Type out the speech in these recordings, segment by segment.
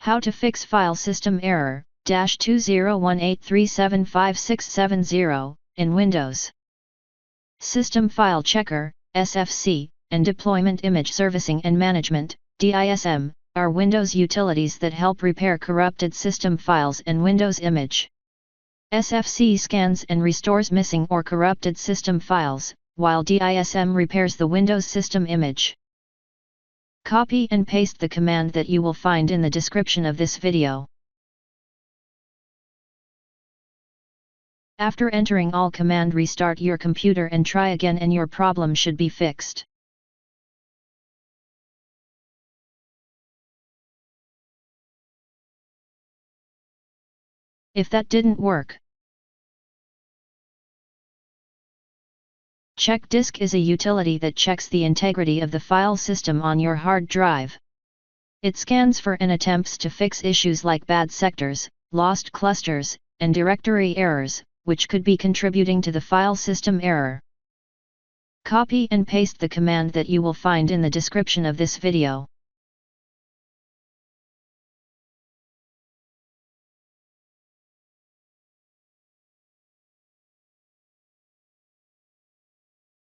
How to fix file system error, -2018375670, in Windows. System File Checker, SFC, and Deployment Image Servicing and Management, DISM, are Windows utilities that help repair corrupted system files and Windows image. SFC scans and restores missing or corrupted system files, while DISM repairs the Windows system image. Copy and paste the command that you will find in the description of this video. After entering all command, restart your computer and try again, and your problem should be fixed. If that didn't work, chkdsk is a utility that checks the integrity of the file system on your hard drive. It scans for and attempts to fix issues like bad sectors, lost clusters, and directory errors, which could be contributing to the file system error. Copy and paste the command that you will find in the description of this video.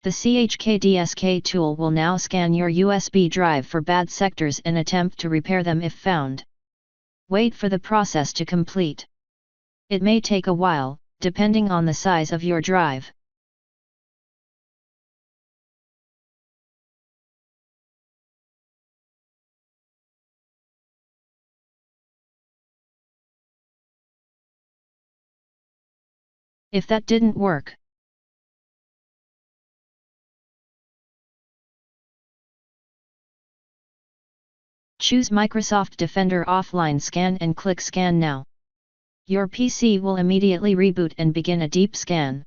The chkdsk tool will now scan your USB drive for bad sectors and attempt to repair them if found. Wait for the process to complete. It may take a while, depending on the size of your drive. If that didn't work, choose Microsoft Defender Offline Scan and click Scan Now. Your PC will immediately reboot and begin a deep scan.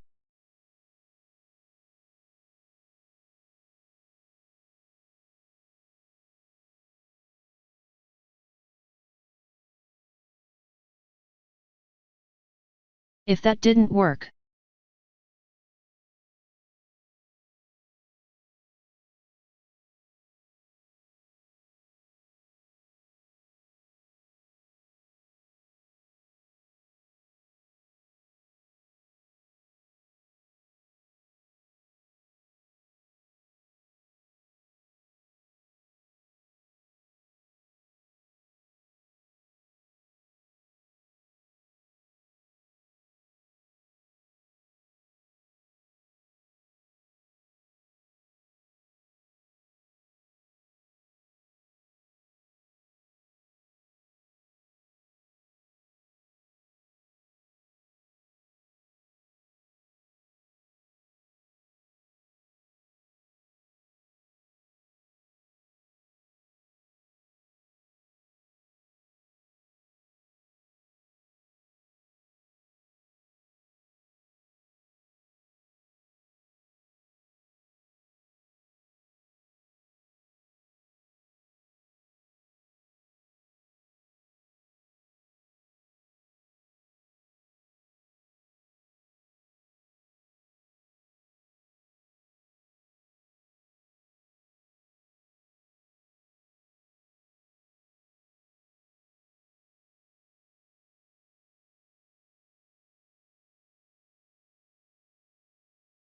If that didn't work,